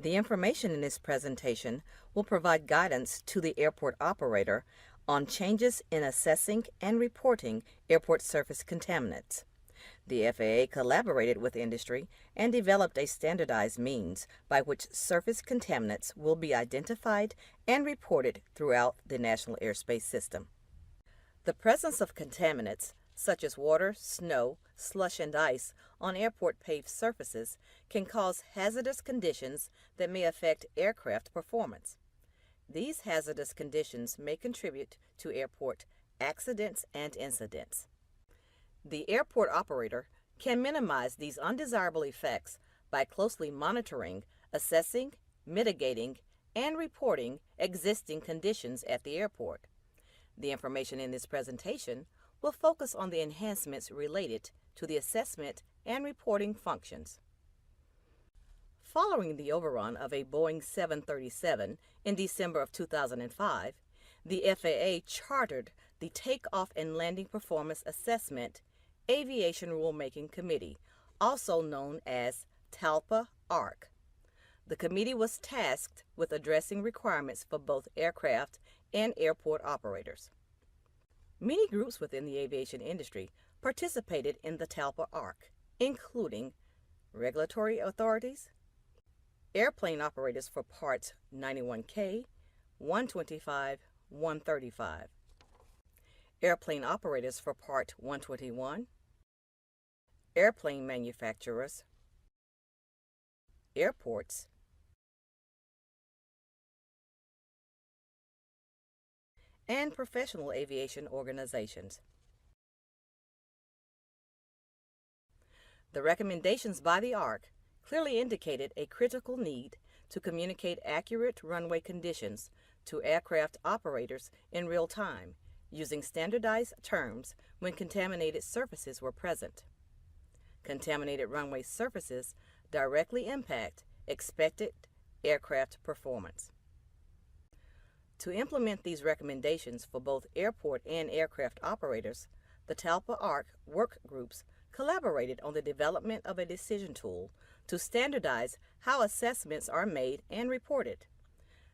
The information in this presentation will provide guidance to the airport operator on changes in assessing and reporting airport surface contaminants. The FAA collaborated with industry and developed a standardized means by which surface contaminants will be identified and reported throughout the national airspace system. The presence of contaminants such as water, snow, slush, and ice on airport paved surfaces can cause hazardous conditions that may affect aircraft performance. These hazardous conditions may contribute to airport accidents and incidents. The airport operator can minimize these undesirable effects by closely monitoring, assessing, mitigating, and reporting existing conditions at the airport. The information in this presentation will focus on the enhancements related to the assessment and reporting functions. Following the overrun of a Boeing 737 in December of 2005, the FAA chartered the Takeoff and Landing Performance Assessment Aviation Rulemaking Committee, also known as TALPA ARC. The committee was tasked with addressing requirements for both aircraft and airport operators. Many groups within the aviation industry participated in the TALPA ARC, including regulatory authorities, airplane operators for Parts 91K, 125, 135, airplane operators for Part 121, airplane manufacturers, airports, and professional aviation organizations. The recommendations by the ARC clearly indicated a critical need to communicate accurate runway conditions to aircraft operators in real time, using standardized terms when contaminated surfaces were present. Contaminated runway surfaces directly impact expected aircraft performance. To implement these recommendations for both airport and aircraft operators, the TALPA ARC work groups collaborated on the development of a decision tool to standardize how assessments are made and reported.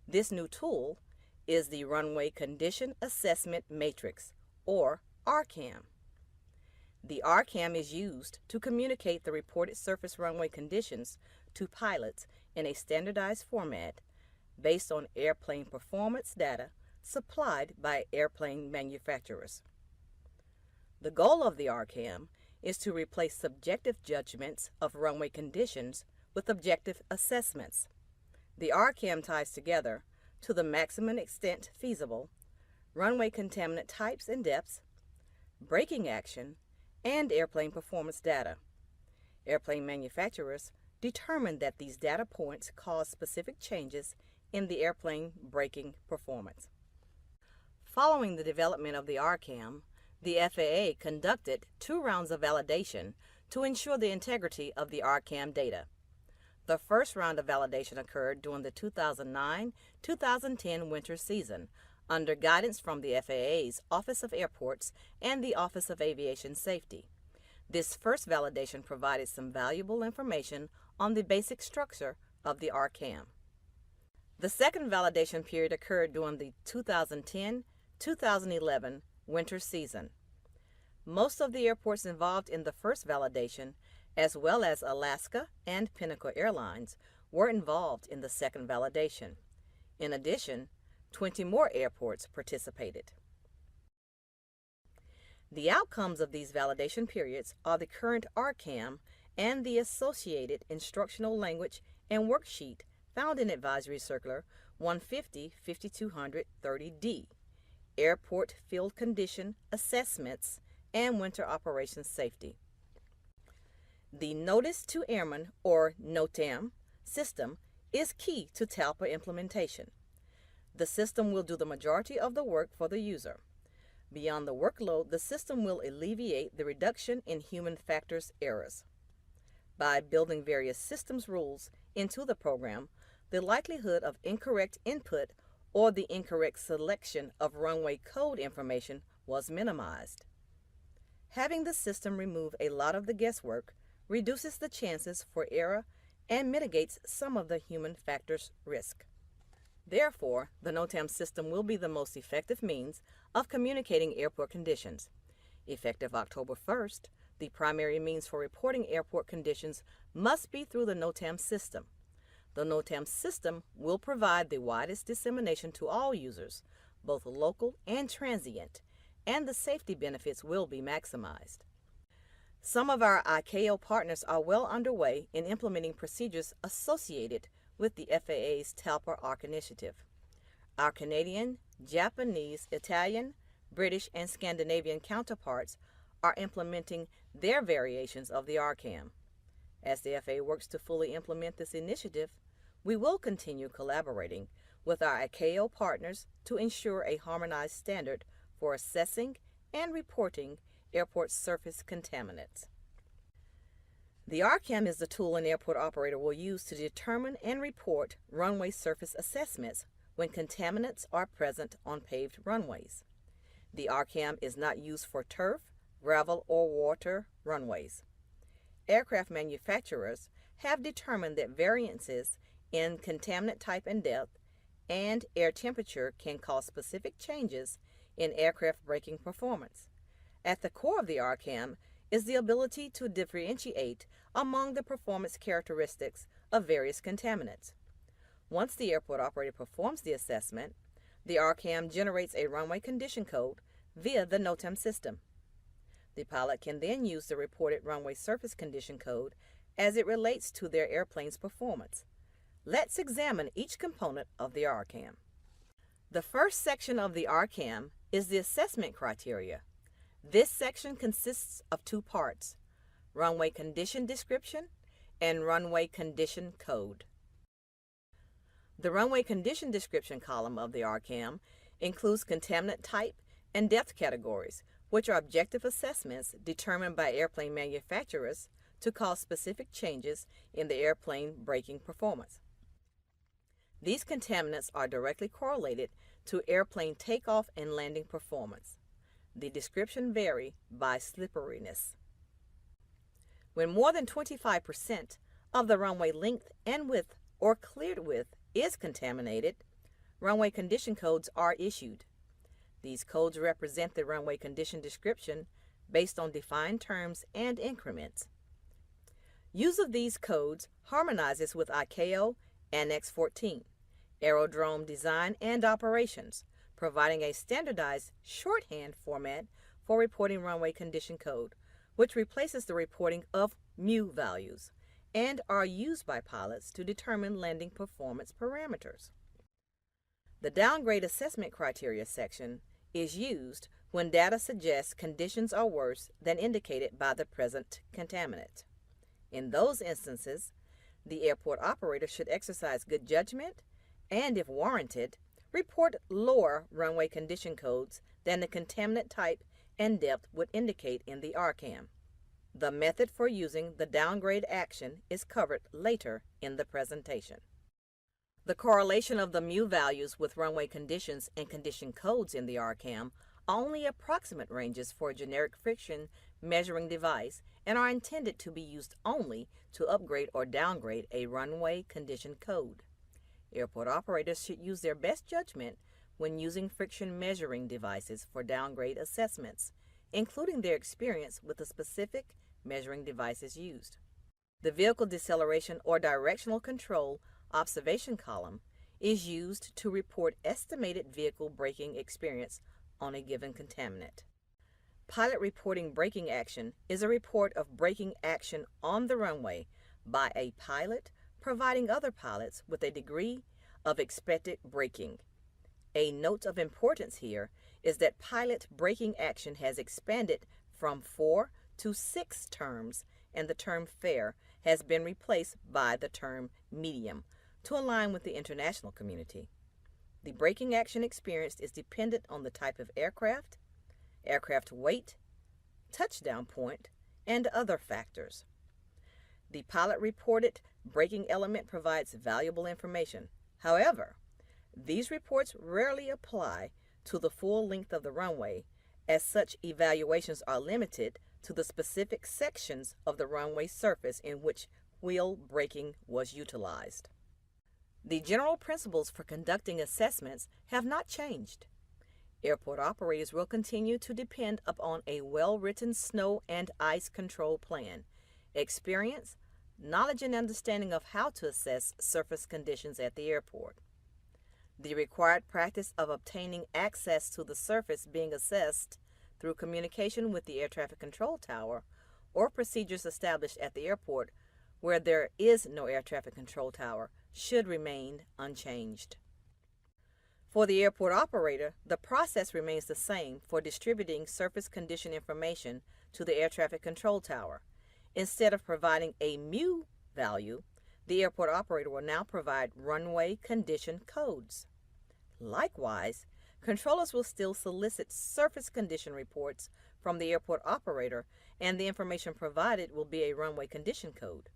This new tool is the Runway Condition Assessment Matrix, or RCAM. The RCAM is used to communicate the reported surface runway conditions to pilots in a standardized format based on airplane performance data supplied by airplane manufacturers. The goal of the RCAM is to replace subjective judgments of runway conditions with objective assessments. The RCAM ties together, to the maximum extent feasible, runway contaminant types and depths, braking action, and airplane performance data. Airplane manufacturers determine that these data points cause specific changes in the airplane braking performance. Following the development of the RCAM, the FAA conducted 2 rounds of validation to ensure the integrity of the RCAM data. The first round of validation occurred during the 2009-2010 winter season under guidance from the FAA's Office of Airports and the Office of Aviation Safety. This first validation provided some valuable information on the basic structure of the RCAM. The second validation period occurred during the 2010-2011 winter season. Most of the airports involved in the first validation, as well as Alaska and Pinnacle Airlines, were involved in the second validation. In addition, 20 more airports participated. The outcomes of these validation periods are the current RCAM and the associated instructional language and worksheet found in Advisory Circular 150-5230D, Airport Field Condition Assessments and Winter Operations Safety. The Notice to Airmen, or NOTAM, system is key to TALPA implementation. The system will do the majority of the work for the user. Beyond the workload, the system will alleviate the reduction in human factors errors. By building various systems rules into the program, the likelihood of incorrect input or the incorrect selection of runway code information was minimized. Having the system remove a lot of the guesswork reduces the chances for error and mitigates some of the human factors risk. Therefore, the NOTAM system will be the most effective means of communicating airport conditions. Effective October 1st, the primary means for reporting airport conditions must be through the NOTAM system. The NOTAM system will provide the widest dissemination to all users, both local and transient, and the safety benefits will be maximized. Some of our ICAO partners are well underway in implementing procedures associated with the FAA's TALPA ARC initiative. Our Canadian, Japanese, Italian, British, and Scandinavian counterparts are implementing their variations of the RCAM. As the FAA works to fully implement this initiative, we will continue collaborating with our ICAO partners to ensure a harmonized standard for assessing and reporting airport surface contaminants. The RCAM is the tool an airport operator will use to determine and report runway surface assessments when contaminants are present on paved runways. The RCAM is not used for turf, gravel, or water runways. Aircraft manufacturers have determined that variances in contaminant type and depth and air temperature can cause specific changes in aircraft braking performance. At the core of the RCAM is the ability to differentiate among the performance characteristics of various contaminants. Once the airport operator performs the assessment, the RCAM generates a runway condition code via the NOTAM system. The pilot can then use the reported runway surface condition code as it relates to their airplane's performance. Let's examine each component of the RCAM. The first section of the RCAM is the assessment criteria. This section consists of two parts: runway condition description and runway condition code. The runway condition description column of the RCAM includes contaminant type and depth categories, which are objective assessments determined by airplane manufacturers to cause specific changes in the airplane braking performance. These contaminants are directly correlated to airplane takeoff and landing performance. The description vary by slipperiness. When more than 25% of the runway length and width or cleared width is contaminated, runway condition codes are issued. These codes represent the runway condition description based on defined terms and increments. Use of these codes harmonizes with ICAO Annex 14, Aerodrome Design and Operations, providing a standardized shorthand format for reporting runway condition code, which replaces the reporting of mu values and are used by pilots to determine landing performance parameters. The downgrade assessment criteria section is used when data suggests conditions are worse than indicated by the present contaminant. In those instances, the airport operator should exercise good judgment and, if warranted, report lower runway condition codes than the contaminant type and depth would indicate in the RCAM. The method for using the downgrade action is covered later in the presentation. The correlation of the mu values with runway conditions and condition codes in the RCAM are only approximate ranges for a generic friction measuring device and are intended to be used only to upgrade or downgrade a runway condition code. Airport operators should use their best judgment when using friction measuring devices for downgrade assessments, including their experience with the specific measuring devices used. The vehicle deceleration or directional control observation column is used to report estimated vehicle braking experience on a given contaminant. Pilot reporting braking action is a report of braking action on the runway by a pilot providing other pilots with a degree of expected braking. A note of importance here is that pilot braking action has expanded from 4 to 6 terms, and the term fair has been replaced by the term medium to align with the international community. The braking action experienced is dependent on the type of aircraft, aircraft weight, touchdown point, and other factors. The pilot reported braking element provides valuable information. However, these reports rarely apply to the full length of the runway, as such evaluations are limited to the specific sections of the runway surface in which wheel braking was utilized. The general principles for conducting assessments have not changed. Airport operators will continue to depend upon a well-written snow and ice control plan, experience, knowledge and understanding of how to assess surface conditions at the airport. The required practice of obtaining access to the surface being assessed through communication with the air traffic control tower or procedures established at the airport where there is no air traffic control tower should remain unchanged. For the airport operator, the process remains the same for distributing surface condition information to the air traffic control tower. Instead of providing a mu value, the airport operator will now provide runway condition codes. Likewise, controllers will still solicit surface condition reports from the airport operator, and the information provided will be a runway condition code.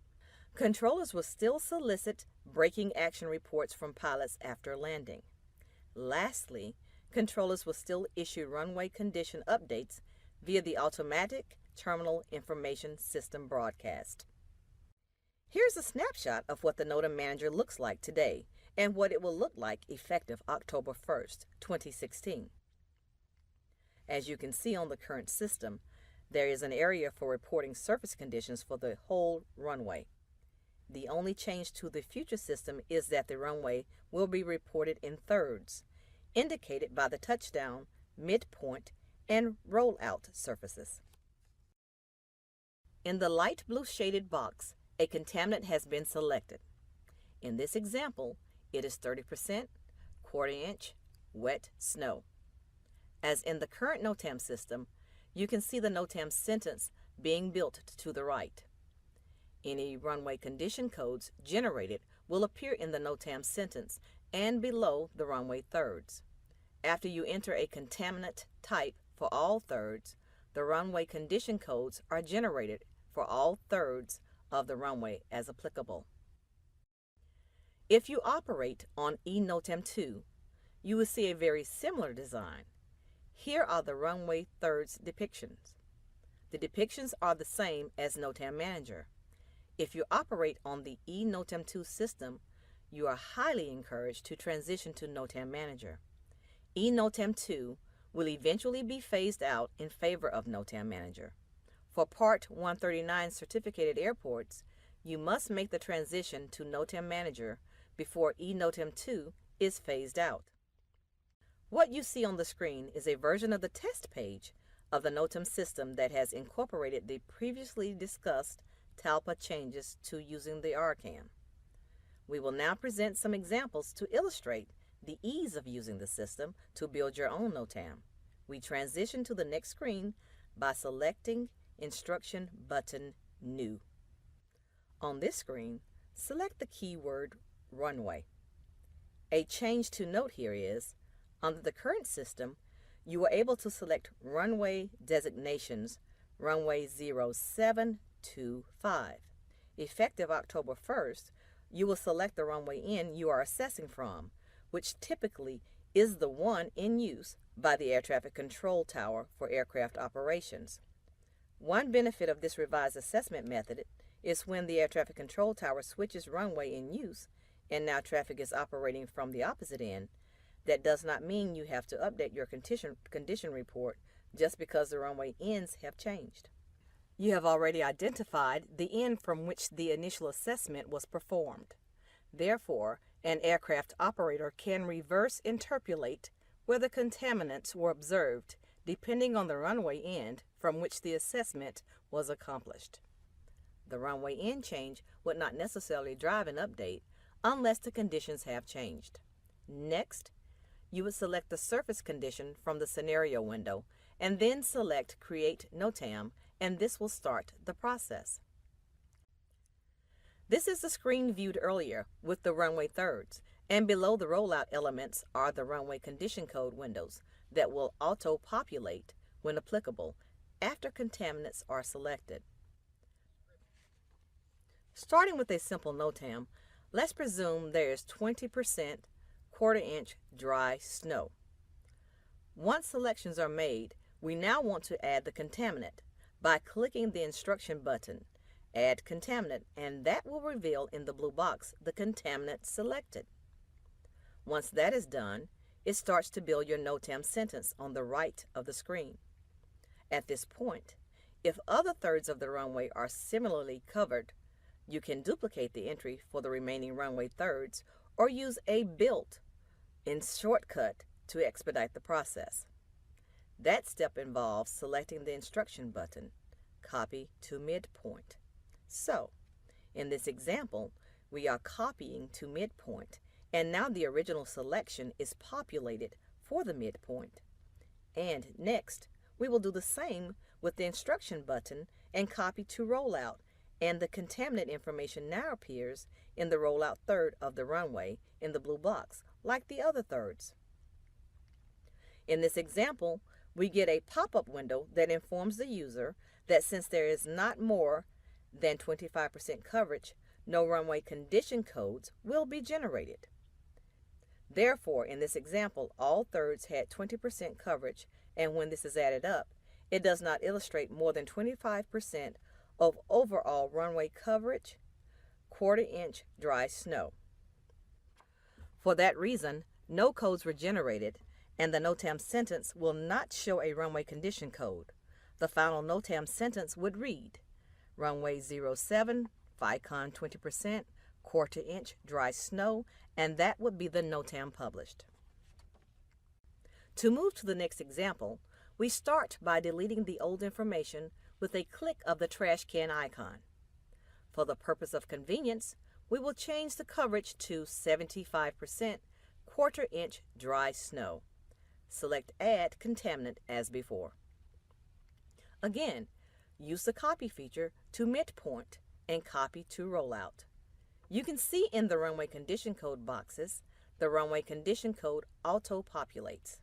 Controllers will still solicit braking action reports from pilots after landing. Lastly, controllers will still issue runway condition updates via the automatic terminal information system broadcast. Here's a snapshot of what the NOTAM Manager looks like today and what it will look like effective October 1st, 2016. As you can see on the current system, there is an area for reporting surface conditions for the whole runway. The only change to the future system is that the runway will be reported in thirds, indicated by the touchdown, midpoint, and rollout surfaces. In the light blue shaded box, a contaminant has been selected. In this example, it is 30% quarter-inch wet snow. As in the current NOTAM system, you can see the NOTAM sentence being built to the right. Any runway condition codes generated will appear in the NOTAM sentence and below the runway thirds. After you enter a contaminant type for all thirds, the runway condition codes are generated for all thirds of the runway as applicable. If you operate on NOTAM 2, you will see a very similar design. Here are the runway thirds depictions. The depictions are the same as NOTAM Manager. If you operate on the NOTAM 2 system, you are highly encouraged to transition to NOTAM Manager. NOTAM 2 will eventually be phased out in favor of NOTAM Manager. For Part 139 certificated airports, you must make the transition to NOTAM Manager before NOTAM 2 is phased out. What you see on the screen is a version of the test page of the NOTAM system that has incorporated the previously discussed TALPA changes to using the RCAM. We will now present some examples to illustrate the ease of using the system to build your own NOTAM. We transition to the next screen by selecting Instruction button New. On this screen, select the keyword Runway. A change to note here is, under the current system, you are able to select runway designations runway 0725. Effective October 1st, you will select the runway in you are assessing from, which typically is the one in use by the Air Traffic Control Tower for aircraft operations. One benefit of this revised assessment method is when the Air Traffic Control Tower switches runway in use and now traffic is operating from the opposite end, that does not mean you have to update your condition report just because the runway ends have changed. You have already identified the end from which the initial assessment was performed. Therefore, an aircraft operator can reverse interpolate where the contaminants were observed depending on the runway end from which the assessment was accomplished. The runway end change would not necessarily drive an update unless the conditions have changed. Next, you would select the surface condition from the scenario window and then select Create NOTAM, and this will start the process. This is the screen viewed earlier with the runway thirds, and below the rollout elements are the runway condition code windows that will auto-populate when applicable after contaminants are selected. Starting with a simple NOTAM, let's presume there is 20% quarter-inch dry snow. Once selections are made, we now want to add the contaminant by clicking the instruction button Add contaminant, and that will reveal in the blue box the contaminant selected. Once that is done, it starts to build your NOTAM sentence on the right of the screen. At this point, if other thirds of the runway are similarly covered, you can duplicate the entry for the remaining runway thirds or use a built-in shortcut to expedite the process. That step involves selecting the instruction button, Copy to Midpoint. So, in this example, we are copying to midpoint, and now the original selection is populated for the midpoint. And next, we will do the same with the instruction button and copy to rollout, and the contaminant information now appears in the rollout third of the runway in the blue box, like the other thirds. In this example, we get a pop-up window that informs the user that since there is not more than 25% coverage, no runway condition codes will be generated. Therefore, in this example, all thirds had 20% coverage, and when this is added up, it does not illustrate more than 25% of overall runway coverage, quarter-inch dry snow. For that reason, no codes were generated, and the NOTAM sentence will not show a runway condition code. The final NOTAM sentence would read, runway 07, FICON 20%, quarter-inch dry snow, and that would be the NOTAM published. To move to the next example, we start by deleting the old information with a click of the trash can icon. For the purpose of convenience, we will change the coverage to 75% quarter-inch dry snow. Select Add Contaminant as before. Again, use the copy feature to midpoint and copy to rollout. You can see in the runway condition code boxes, the runway condition code auto-populates.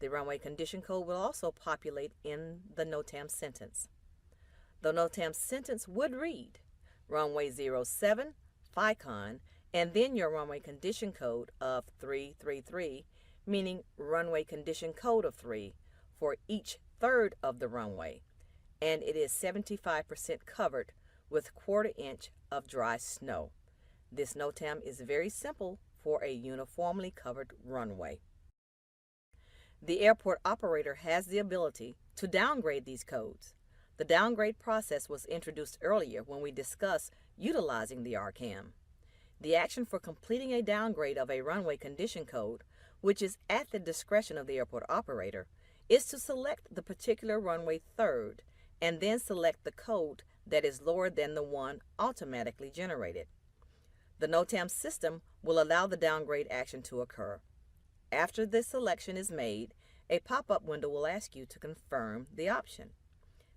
The runway condition code will also populate in the NOTAM sentence. The NOTAM sentence would read, runway 07, FICON, and then your runway condition code of 333, meaning runway condition code of 3 for each third of the runway, and it is 75% covered with quarter-inch of dry snow. This NOTAM is very simple for a uniformly covered runway. The airport operator has the ability to downgrade these codes. The downgrade process was introduced earlier when we discussed utilizing the RCAM. The action for completing a downgrade of a runway condition code, which is at the discretion of the airport operator, is to select the particular runway third and then select the code that is lower than the one automatically generated. The NOTAM system will allow the downgrade action to occur. After this selection is made, a pop-up window will ask you to confirm the option.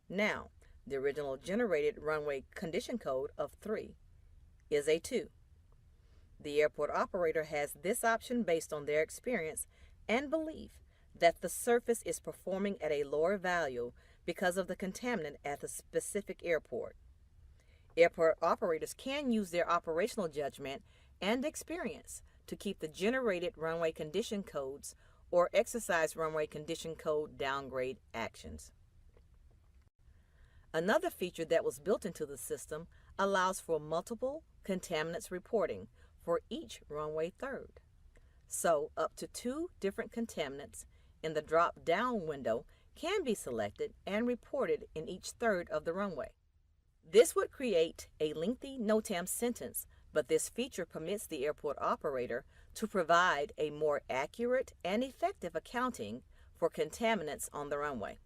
Now, the original generated runway condition code of 3 is a 2. The airport operator has this option based on their experience and belief that the surface is performing at a lower value because of the contaminant at the specific airport. Airport operators can use their operational judgment and experience to keep the generated runway condition codes or exercise runway condition code downgrade actions. Another feature that was built into the system allows for multiple contaminants reporting for each runway third. So up to 2 different contaminants in the drop-down window can be selected and reported in each third of the runway. This would create a lengthy NOTAM sentence, but this feature permits the airport operator to provide a more accurate and effective accounting for contaminants on the runway.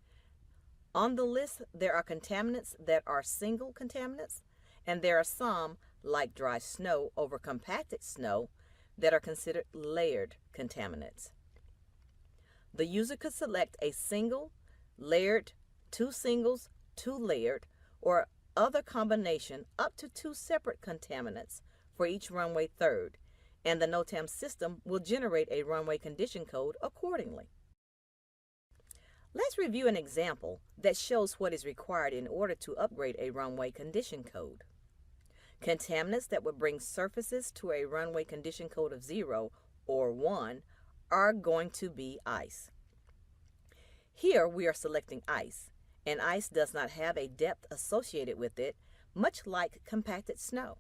On the list, there are contaminants that are single contaminants, and there are some, like dry snow over compacted snow, that are considered layered contaminants. The user could select a single, layered, 2 singles, 2 layered, or other combination up to 2 separate contaminants for each runway third, and the NOTAM system will generate a runway condition code accordingly. Let's review an example that shows what is required in order to upgrade a runway condition code. Contaminants that would bring surfaces to a runway condition code of 0 or 1 are going to be ice. Here we are selecting ice, and ice does not have a depth associated with it, much like compacted snow.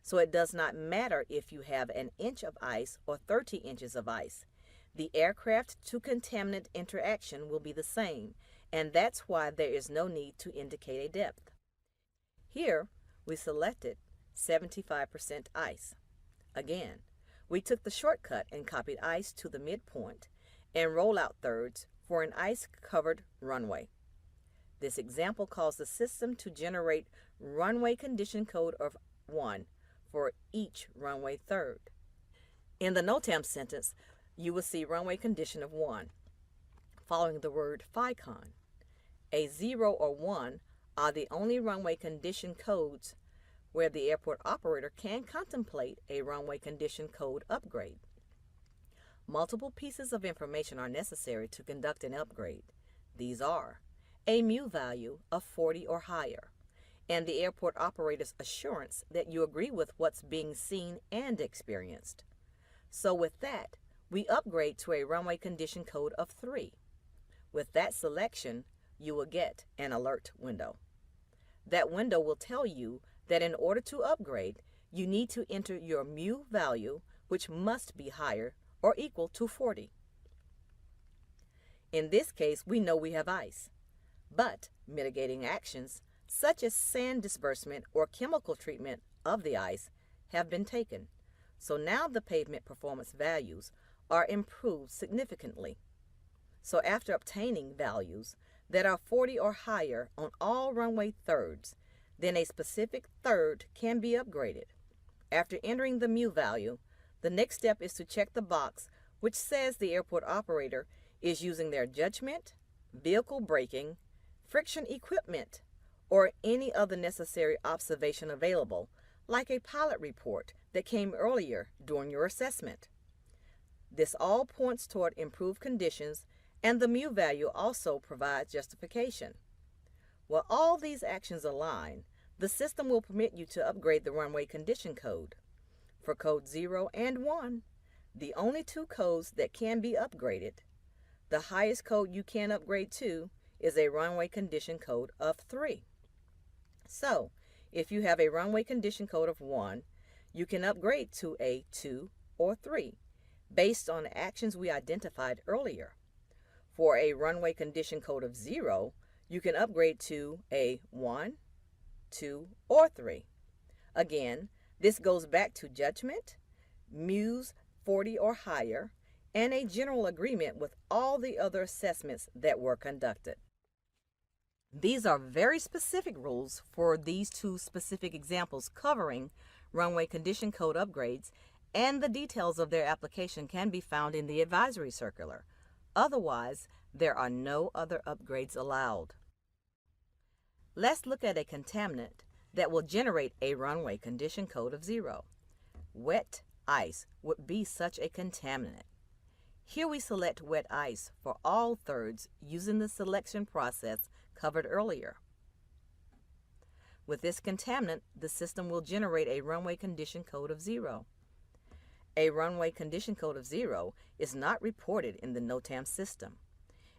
So it does not matter if you have an inch of ice or 30 inches of ice. The aircraft to contaminant interaction will be the same, and that's why there is no need to indicate a depth. Here, we selected 75% ice. Again, we took the shortcut and copied ice to the midpoint and rollout thirds for an ice-covered runway. This example calls the system to generate runway condition code of 1 for each runway third. In the NOTAM sentence, you will see runway condition of 1, following the word FICON. A 0 or 1 are the only runway condition codes where the airport operator can contemplate a runway condition code upgrade. Multiple pieces of information are necessary to conduct an upgrade. These are a mu value of 40 or higher, and the airport operator's assurance that you agree with what's being seen and experienced. So with that, we upgrade to a runway condition code of 3. With that selection, you will get an alert window. That window will tell you that in order to upgrade, you need to enter your mu value, which must be higher or equal to 40. In this case, we know we have ice, but mitigating actions, such as sand disbursement or chemical treatment of the ice, have been taken. So now the pavement performance values are improved significantly. So after obtaining values that are 40 or higher on all runway thirds, then a specific third can be upgraded. After entering the mu value, the next step is to check the box which says the airport operator is using their judgment, vehicle braking, friction equipment, or any other necessary observation available, like a pilot report that came earlier during your assessment. This all points toward improved conditions, and the mu value also provides justification. While all these actions align, the system will permit you to upgrade the runway condition code. For code 0 and 1, the only two codes that can be upgraded, the highest code you can upgrade to is a runway condition code of 3. So, if you have a runway condition code of 1, you can upgrade to a 2 or 3, based on actions we identified earlier. For a runway condition code of 0, you can upgrade to a 1, 2, or 3. Again, this goes back to judgment, MUs 40 or higher, and a general agreement with all the other assessments that were conducted. These are very specific rules for these two specific examples covering runway condition code upgrades, and the details of their application can be found in the advisory circular. Otherwise, there are no other upgrades allowed. Let's look at a contaminant that will generate a runway condition code of 0. Wet ice would be such a contaminant. Here we select wet ice for all thirds using the selection process covered earlier. With this contaminant, the system will generate a runway condition code of 0. A runway condition code of 0 is not reported in the NOTAM system.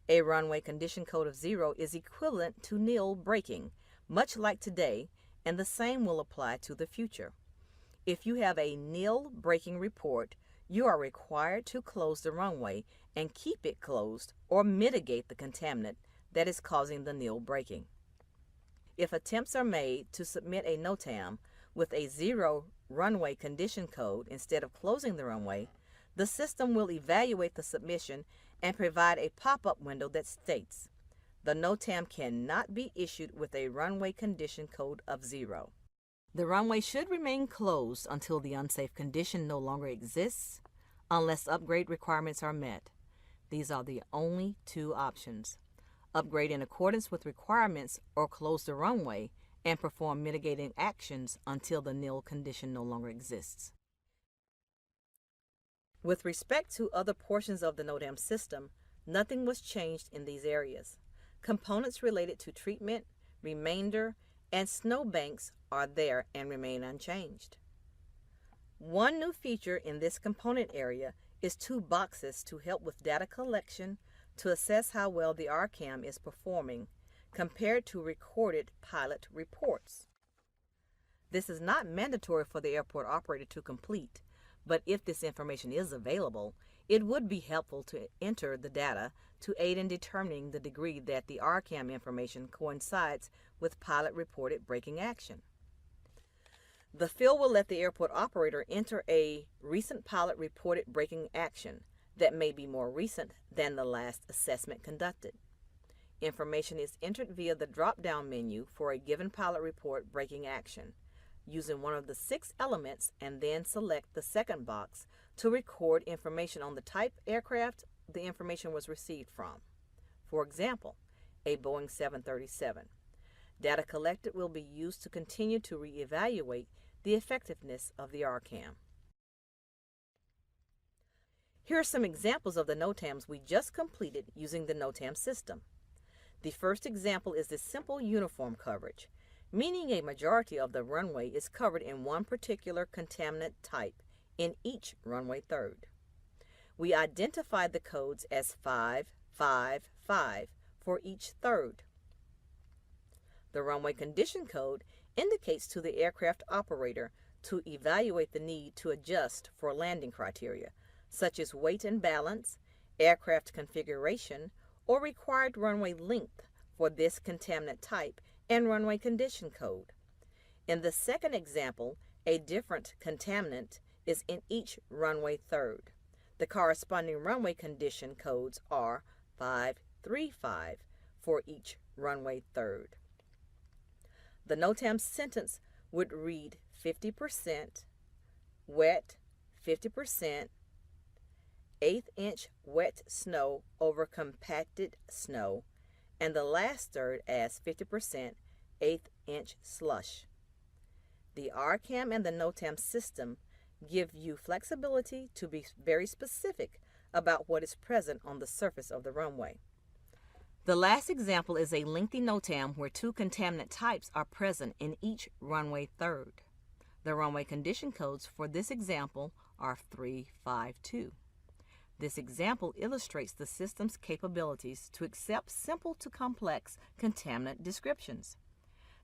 A runway condition code of 0 is equivalent to Nil Braking, much like today, and the same will apply to the future. If you have a Nil Braking report, you are required to close the runway and keep it closed or mitigate the contaminant that is causing the Nil Braking. If attempts are made to submit a NOTAM with a 0 runway condition code instead of closing the runway, the system will evaluate the submission and provide a pop-up window that states, "The NOTAM cannot be issued with a runway condition code of 0. The runway should remain closed until the unsafe condition no longer exists, unless upgrade requirements are met. These are the only two options: upgrade in accordance with requirements or close the runway and perform mitigating actions until the Nil condition no longer exists." With respect to other portions of the NOTAM system, nothing was changed in these areas. Components related to treatment, remainder, and snowbanks are there and remain unchanged. One new feature in this component area is 2 boxes to help with data collection to assess how well the RCAM is performing compared to recorded pilot reports. This is not mandatory for the airport operator to complete, but if this information is available, it would be helpful to enter the data to aid in determining the degree that the RCAM information coincides with pilot-reported braking action. The field will let the airport operator enter a recent pilot-reported braking action that may be more recent than the last assessment conducted. Information is entered via the drop-down menu for a given pilot report braking action, using one of the 6 elements, and then select the second box to record information on the type aircraft the information was received from. For example, a Boeing 737. Data collected will be used to continue to reevaluate the effectiveness of the RCAM. Here are some examples of the NOTAMs we just completed using the NOTAM system. The first example is the simple uniform coverage, meaning a majority of the runway is covered in one particular contaminant type in each runway third. We identified the codes as 555 for each third. The runway condition code indicates to the aircraft operator to evaluate the need to adjust for landing criteria, such as weight and balance, aircraft configuration, or required runway length for this contaminant type and runway condition code. In the second example, a different contaminant is in each runway third. The corresponding runway condition codes are 535 for each runway third. The NOTAM sentence would read 50% wet, 50% 1/8-inch wet snow over compacted snow, and the last third as 50% 1/8-inch slush. The RCAM and the NOTAM system give you flexibility to be very specific about what is present on the surface of the runway. The last example is a lengthy NOTAM where 2 contaminant types are present in each runway third. The runway condition codes for this example are 352. This example illustrates the system's capabilities to accept simple to complex contaminant descriptions.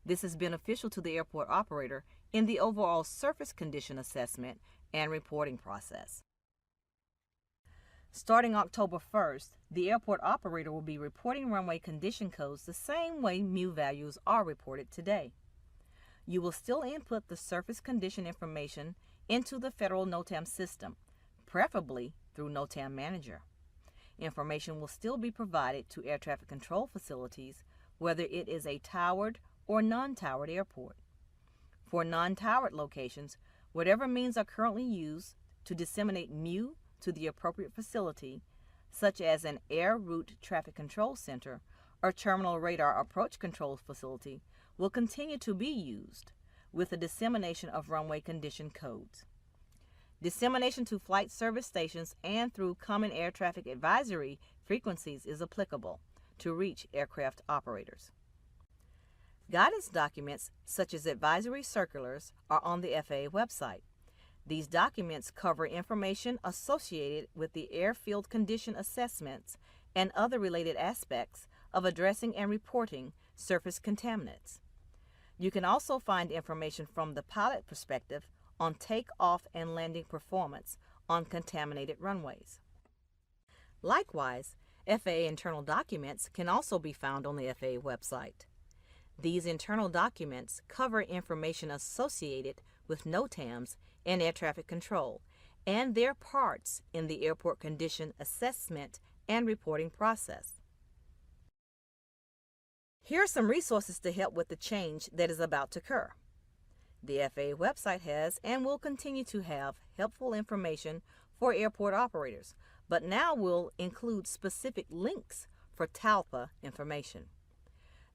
This is beneficial to the airport operator in the overall surface condition assessment and reporting process. Starting October 1st, the airport operator will be reporting runway condition codes the same way mu values are reported today. You will still input the surface condition information into the federal NOTAM system, preferably through NOTAM Manager. Information will still be provided to air traffic control facilities, whether it is a towered or non-towered airport. For non-towered locations, whatever means are currently used to disseminate mu to the appropriate facility, such as an air route traffic control center or terminal radar approach control facility, will continue to be used with the dissemination of runway condition codes. Dissemination to flight service stations and through common air traffic advisory frequencies is applicable to reach aircraft operators. Guidance documents such as advisory circulars are on the FAA website. These documents cover information associated with the airfield condition assessments and other related aspects of addressing and reporting surface contaminants. You can also find information from the pilot perspective on takeoff and landing performance on contaminated runways. Likewise, FAA internal documents can also be found on the FAA website. These internal documents cover information associated with NOTAMs and air traffic control and their parts in the airport condition assessment and reporting process. Here are some resources to help with the change that is about to occur. The FAA website has and will continue to have helpful information for airport operators, but now will include specific links for TALPA information.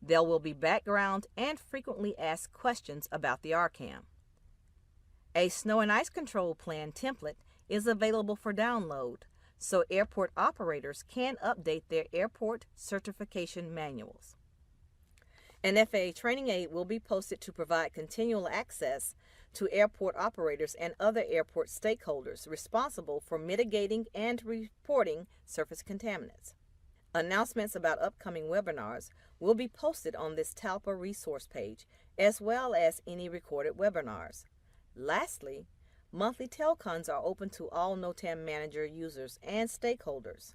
There will be background and frequently asked questions about the RCAM. A snow and ice control plan template is available for download, so airport operators can update their airport certification manuals. An FAA training aid will be posted to provide continual access to airport operators and other airport stakeholders responsible for mitigating and reporting surface contaminants. Announcements about upcoming webinars will be posted on this TALPA resource page as well as any recorded webinars. Lastly, monthly telcons are open to all NOTAM Manager users and stakeholders.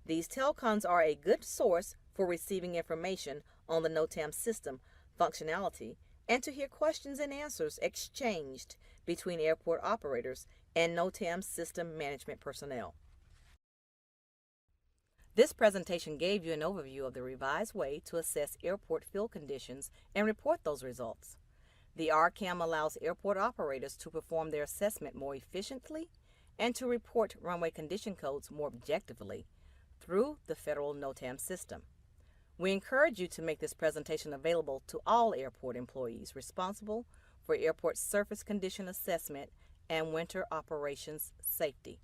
These telcons are a good source for receiving information on the NOTAM system functionality and to hear questions and answers exchanged between airport operators and NOTAM system management personnel. This presentation gave you an overview of the revised way to assess airport field conditions and report those results. The RCAM allows airport operators to perform their assessment more efficiently and to report runway condition codes more objectively through the federal NOTAM system. We encourage you to make this presentation available to all airport employees responsible for airport surface condition assessment and winter operations safety.